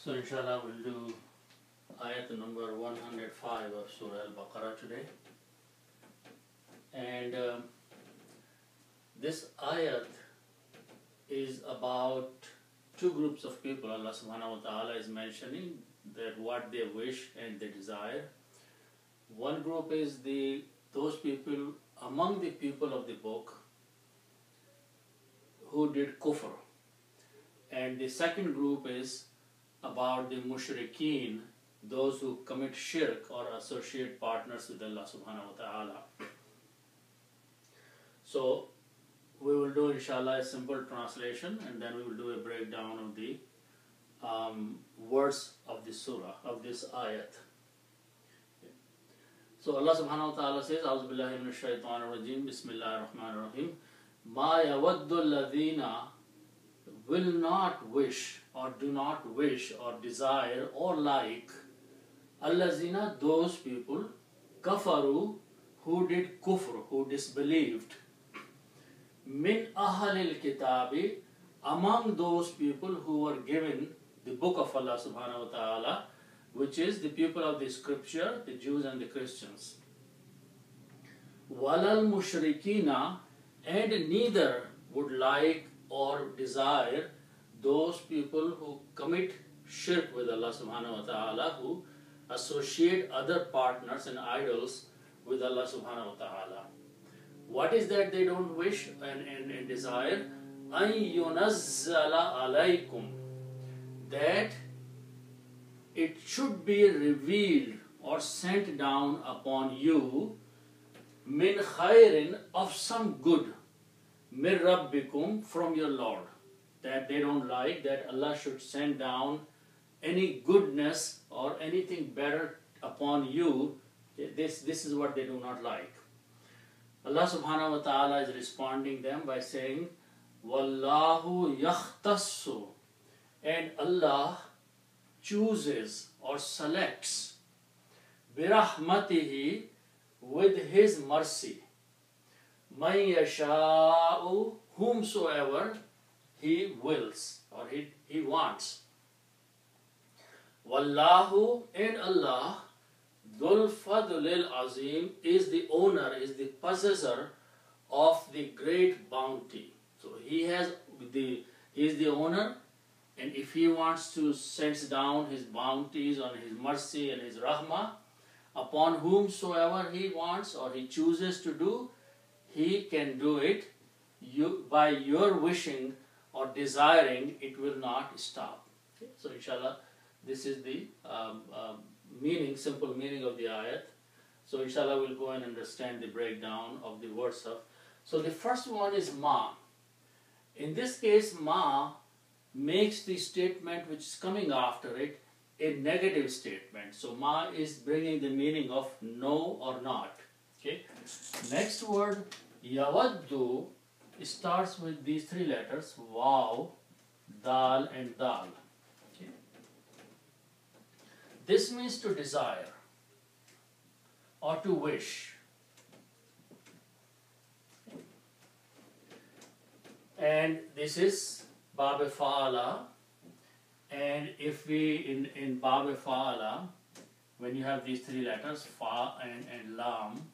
So inshallah we'll do ayat number 105 of Surah Al-Baqarah today. And this ayat is about two groups of people. Allah subhanahu wa ta'ala is mentioning that what they wish and they desire. One group is those people among the people of the book who did kufr. And the second group is about the mushrikeen, those who commit shirk or associate partners with Allah subhanahu wa ta'ala. So we will do inshallah a simple translation and then we will do a breakdown of the words of the surah, of this ayat. So Allah subhanahu wa ta'ala says, A'udhu billahi minash shaitanir rajim, Bismillahir Rahmanir Rahim. Ma yawaddu alladhina will not wish or do not wish or desire or like allazina, those people, kafaru, who did kufr, who disbelieved, min ahlil kitabi, among those people who were given the book of Allah subhanahu wa ta'ala, which is the people of the scripture, the Jews and the Christians. Walal mushrikina, and neither would like or desire those people who commit shirk with Allah subhanahu wa ta'ala, who associate other partners and idols with Allah subhanahu wa ta'ala. What is that they don't wish and desire? An yunazzala alaykum, that it should be revealed or sent down upon you min khairin, of some good, min rabbikum, from your Lord. That they don't like that Allah should send down any goodness or anything better upon you. This is what they do not like. Allah subhanahu wa ta'ala is responding them by saying, Wallahu yakhtassu, and Allah chooses or selects birahmatihi, with His mercy, man yasha'u, whomsoever He wills or he wants. Wallahu, and Allah, Dhul Fadlil Azim, is the owner, is the possessor of the great bounty. So He is the owner, and if He wants to send down His bounties on His mercy and His rahmah upon whomsoever He wants or He chooses to do, He can do it. By your wishing or desiring, it will not stop. Okay? So inshallah, this is the simple meaning of the ayat. So inshallah we'll go and understand the breakdown of the words of. So the first one is ma. In this case, ma makes the statement which is coming after it a negative statement. So ma is bringing the meaning of no or not. Okay. Next word, yawaddu, starts with these three letters, waw, dal and dal. Okay. This means to desire or to wish. And this is Bab Fa'ala. And if we, in Bab Fa'ala, when you have these three letters, Fa and Lam,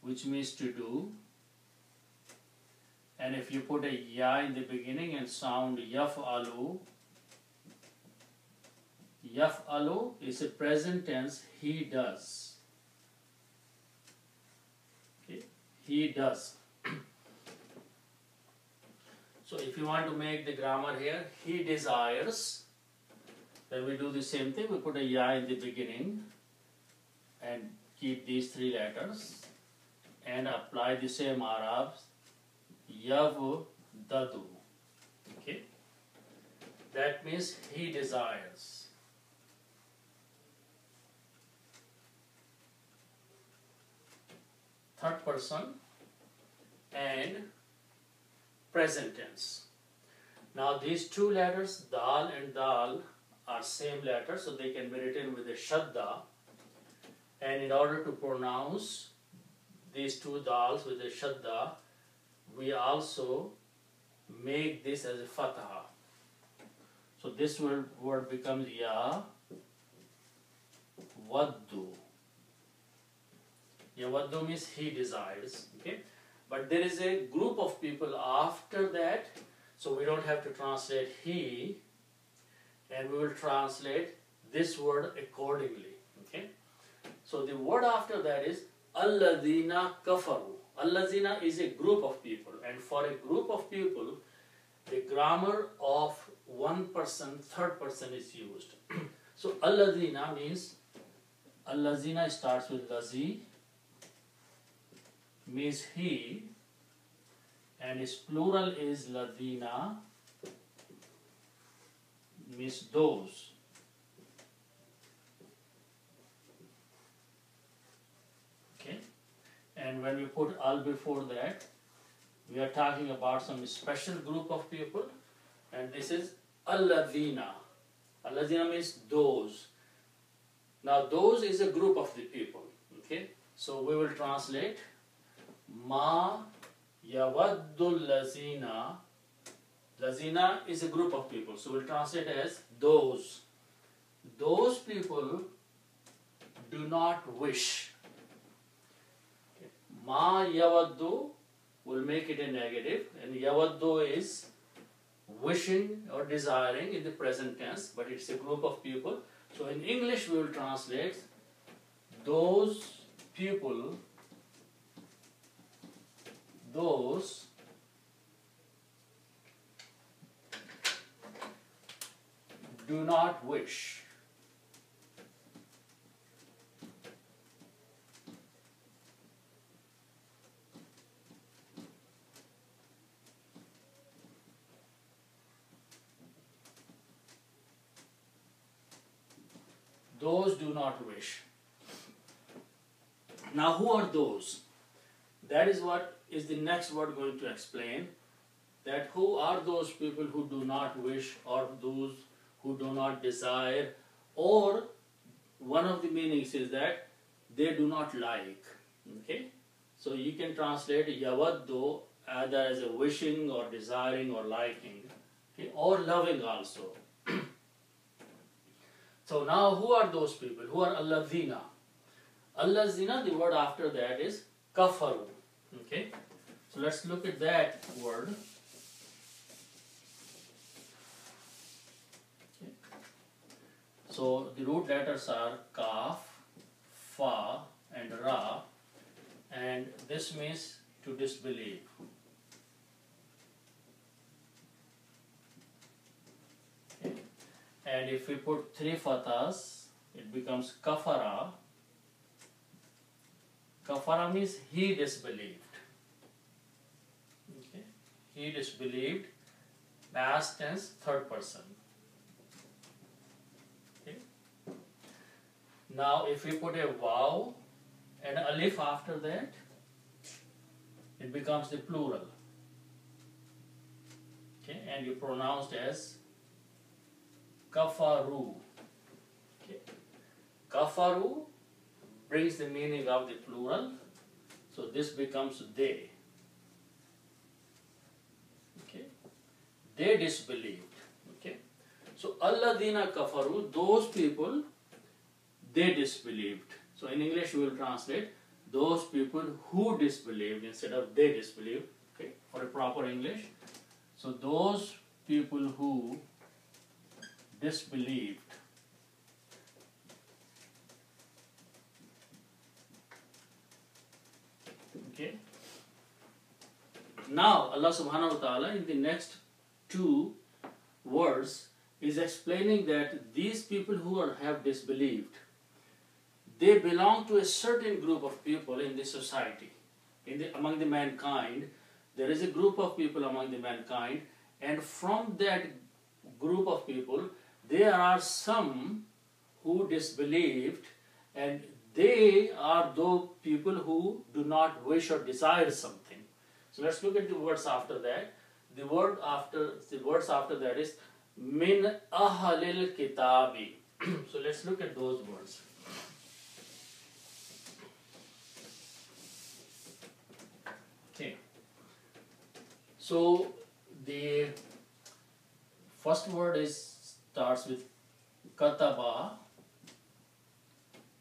which means to do, and if you put a Ya in the beginning and sound Yaf'alu, Yaf'alu is a present tense, he does. Okay? He does. So if you want to make the grammar here, he desires, then we do the same thing. We put a Ya in the beginning and keep these three letters and apply the same Arabs. Yavdadu. Okay? That means he desires. Third person and present tense. Now these two letters, dal and dal, are same letters, so they can be written with a shadda. And in order to pronounce these two dals with a shadda, we also make this as a fatha. So So this word becomes ya waddu. Ya waddu means he desires. Okay, but there is a group of people after that, so we don't have to translate he, and we will translate this word accordingly. Okay, so the word after that is alladhina kafaru. Alladhina is a group of people, and for a group of people, the grammar of one person, third person is used. So alladhina means, alladhina starts with lazi, means he, and its plural is ladhina, means those. Okay, and when we put al before that, we are talking about some special group of people, and this is alladhina. Alladhina means those. Now those is a group of the people. Okay, so we will translate ma yawaddul lazina. Lazina is a group of people, so we'll translate as those. Those people do not wish. Okay. Ma yawaddu will make it a negative, and yawaddu is wishing or desiring in the present tense, but it's a group of people. So in English we will translate those people, those do not wish. Those do not wish. Now who are those? That is what is the next word going to explain. That who are those people who do not wish, or those who do not desire, or one of the meanings is that they do not like. Okay, so you can translate yawaddu either as a wishing or desiring or liking, okay, or loving also. So now who are those people? Who are alladhina? Alladhina, the word after that is kafaru. Okay, so let's look at that word. Okay. So the root letters are kaf, fa and ra, and this means to disbelieve. Okay. And if we put three fathas, it becomes kafara. Kafara means he disbelieved. Okay. He disbelieved, past tense, third person. Okay. Now if we put a vav and alif after that, it becomes the plural. Okay, and you pronounced as kafaru. Okay. Kafaru brings the meaning of the plural, so this becomes they. Okay, they disbelieved. Okay, so alladhina kafaru, those people, they disbelieved. So in English we will translate those people who disbelieved instead of they disbelieved. Okay, for a proper English. So those people who disbelieved. Okay. Now Allah subhanahu wa ta'ala in the next two words is explaining that these people who have disbelieved, they belong to a certain group of people in the society. Among the mankind, there is a group of people among the mankind, and from that group of people, there are some who disbelieved, and they are those people who do not wish or desire something. So let's look at the words after that. The words after that is min ahlil kitabi. So let's look at those words. Okay. So the first word is starts with kataba.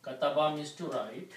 Kataba means to write.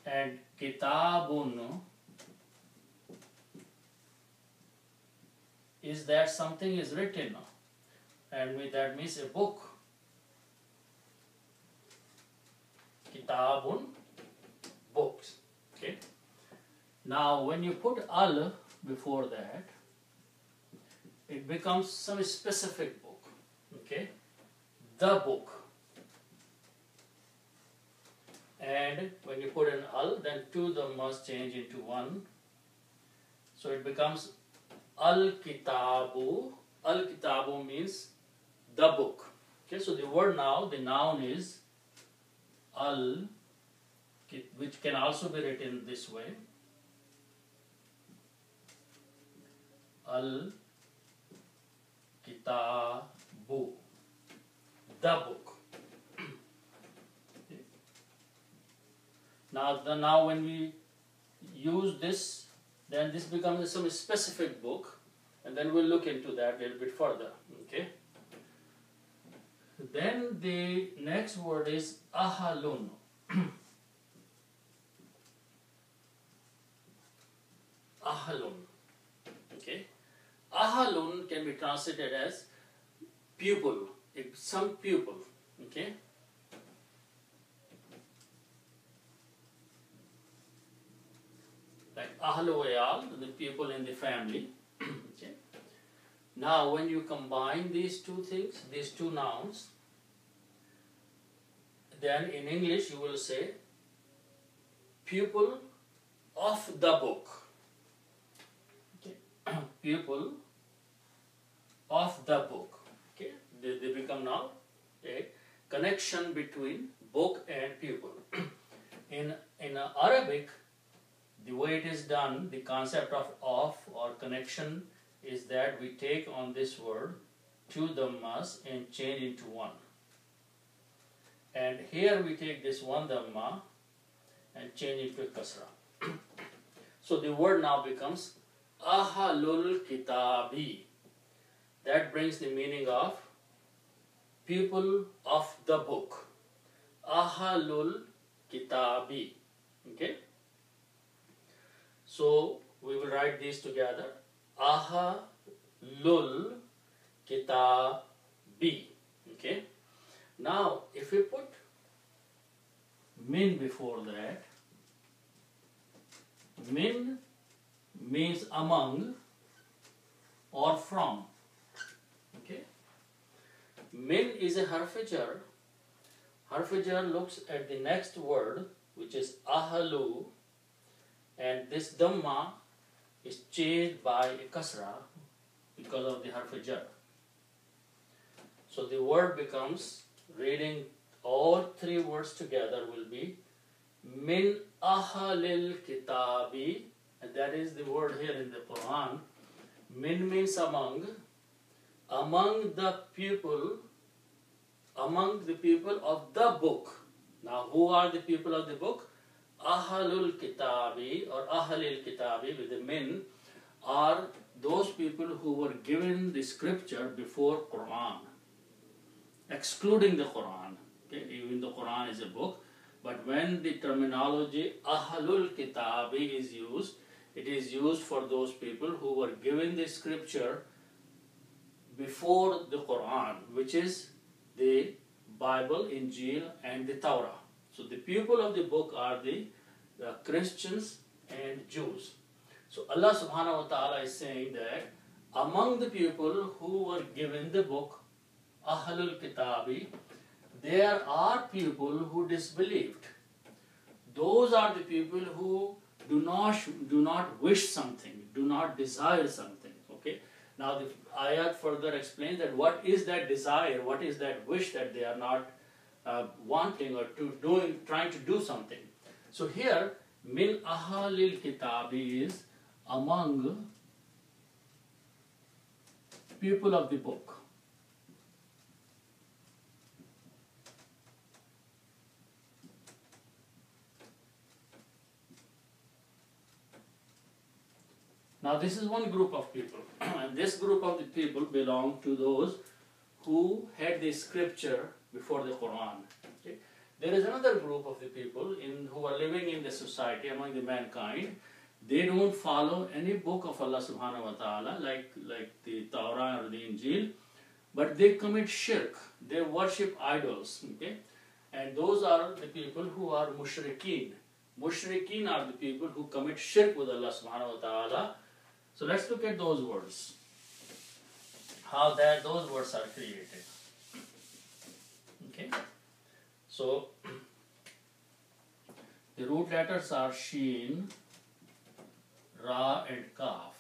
And kitabun is that something is written, and that means a book. Kitabun, books. Okay. Now, when you put al before that, it becomes some specific book. Okay, the book. And when you put an al, then two of them must change into one. So it becomes al-kitabu. Al-kitabu means the book. Okay, so the word now, the noun is al, which can also be written this way. Al-kitabu, the book. Now when we use this, then this becomes some specific book, and then we'll look into that a little bit further. Okay. Then the next word is ahalun. Ahalun. Okay. Ahalun can be translated as pupil, some pupil. Okay. Like ahlu wayal, the people in the family. Okay. Now, when you combine these two things, these two nouns, then in English you will say pupil of the book. Okay. Pupil of the book. Okay. They become now a connection between book and pupil. In Arabic, the way it is done, the concept of or connection is that we take on this word two dhammas and change into one. And here we take this one dhamma and change it to kasra. So the word now becomes ahalul kitabi. That brings the meaning of people of the book. Ahalul kitabi. Okay? So we will write these together. Ahalul kitabi. Okay? Now, if we put min before that, min means among or from. Okay? Min is a harf-jar. Harf-jar looks at the next word, which is ahalu, and this dhamma is changed by a kasra because of the harf-jar. So the word becomes, reading all three words together will be min ahalil kitabi, and that is the word here in the Quran. Min means among the people of the book. Now, who are the people of the book? Ahalul kitabi or ahalil kitabi with the min are those people who were given the scripture before Quran, excluding the Quran. Okay? Even the Quran is a book, but when the terminology ahalul kitabi is used, it is used for those people who were given the scripture before the Quran, which is the Bible, Injil, and the Torah. So the people of the book are the Christians and Jews. So Allah subhanahu wa ta'ala is saying that among the people who were given the book, Ahlul Kitabi, there are people who disbelieved. Those are the people who do not wish something, do not desire something. Okay. Now the ayat further explains that what is that desire, what is that wish that they are not wanting or trying to do something. So here, min ahalil kitabi is among people of the book. Now this is one group of people, and this group of the people belong to those who had the scripture before the Quran. Okay? There is another group of the people who are living in the society among the mankind. They don't follow any book of Allah subhanahu wa ta'ala like the Torah or the Injil, but they commit shirk. They worship idols. Okay? And those are the people who are mushrikeen. Mushrikeen are the people who commit shirk with Allah subhanahu wa ta'ala. So let's look at those words. How those words are created. Okay? So the root letters are Sheen, Ra and Kaf.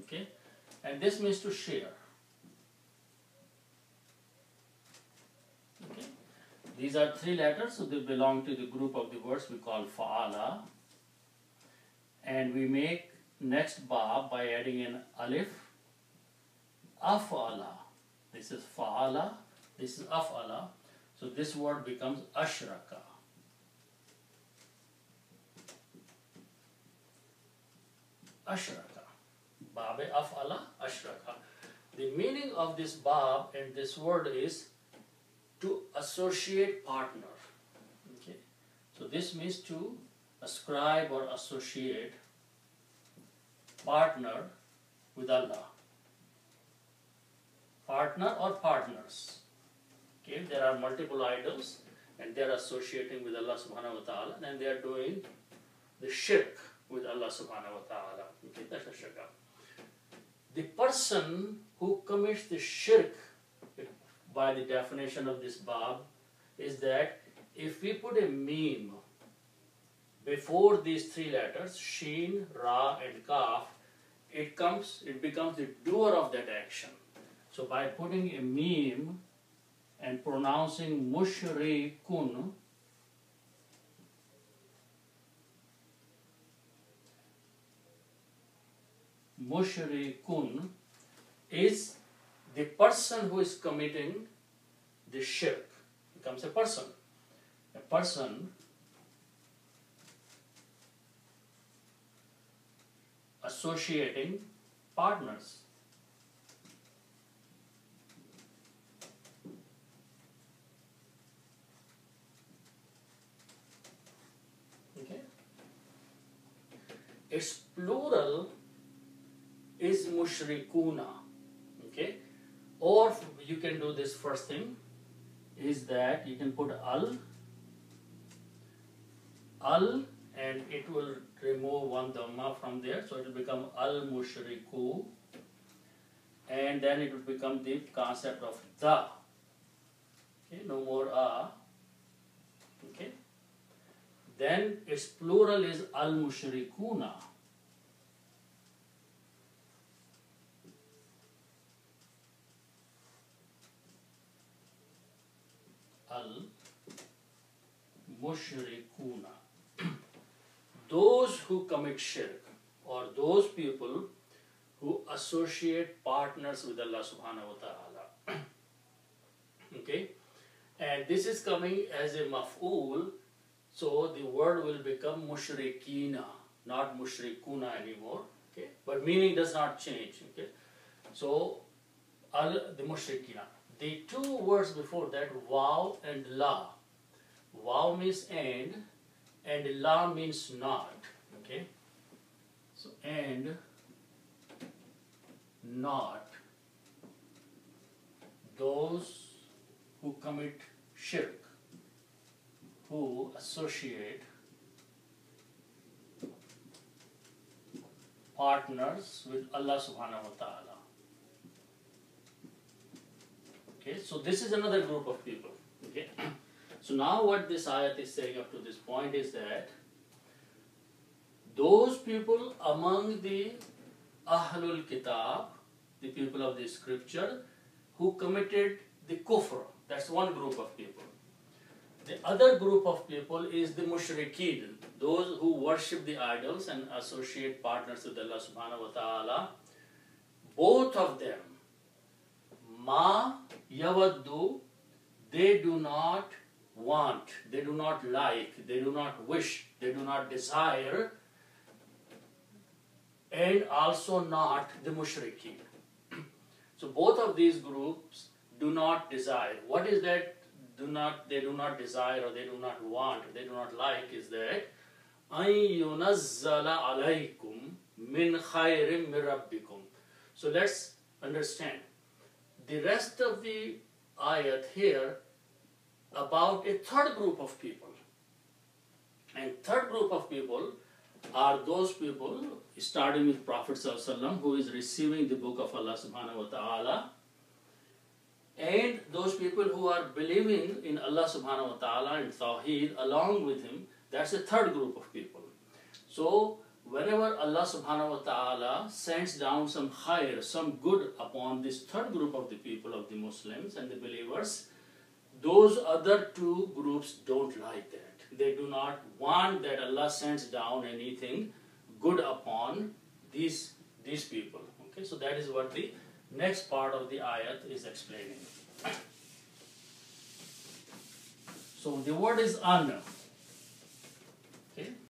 Okay? And this means to share. Okay? These are three letters, so they belong to the group of the words we call Fa'ala. And we make next Bab by adding an Alif. Af'ala. This is Fa'ala. This is Af'ala. So this word becomes Ashraka. Ashraka. Bab Af'ala, Ashraka. The meaning of this Bab and this word is to associate partner. Okay. So this means to ascribe or associate partner with Allah. Partner or partners. Okay, there are multiple idols and they are associating with Allah subhanahu wa ta'ala and they are doing the shirk with Allah subhanahu wa ta'ala. Okay, that's a shirk. The person who commits the shirk, by the definition of this Bab, is that if we put a meme before these three letters, Sheen, Ra and Kaf, it becomes the doer of that action. So by putting a meme and pronouncing mushrikun, mushrikun is the person who is committing the shirk, becomes a person. A person associating partners. Okay. Its plural is mushrikuna. Okay. Or you can do this first thing, is that you can put al, and it will remove one dhamma from there, so it will become al-mushriku, and then it will become the concept of the. Okay, no more a. Okay. Then its plural is al-mushrikuna. Al-mushrikuna. Those who commit shirk, or those people who associate partners with Allah subhanahu wa ta'ala. Okay? And this is coming as a maf'ul, so the word will become mushrikina, not mushrikuna anymore. Okay? But meaning does not change. Okay? So, the mushrikina. The two words before that, waw and la. Waw means and la means not. Okay? So, and not. Those who commit shirk, who associate partners with Allah subhanahu wa ta'ala. Okay, so this is another group of people. Okay, so now what this ayat is saying up to this point is that those people among the Ahlul Kitab, the people of the scripture, who committed the kufr, that's one group of people. The other group of people is the mushrikeen, those who worship the idols and associate partners with Allah subhanahu wa ta'ala. Both of them, ma yawaddu, they do not want, they do not like, they do not wish, they do not desire and also not the mushrikeen. So both of these groups do not desire. What is that they do not desire or they do not want, they do not like is that أَن يُنَزَّلَ عَلَيْكُمْ مِنْ خَيْرٍ مِّن رَبِّكُمْ. So let's understand. The rest of the ayat here about a third group of people. And third group of people are those people, starting with Prophet ﷺ, who is receiving the book of Allah subhanahu wa ta'ala, and those people who are believing in Allah subhanahu wa ta'ala and Tawheed along with him. That's a third group of people. So whenever Allah subhanahu wa ta'ala sends down some khair, some good upon this third group of the people, of the Muslims and the believers, those other two groups don't like that. They do not want that Allah sends down anything good upon these people. Okay, so that is what the next part of the ayat is explaining. So the word is an.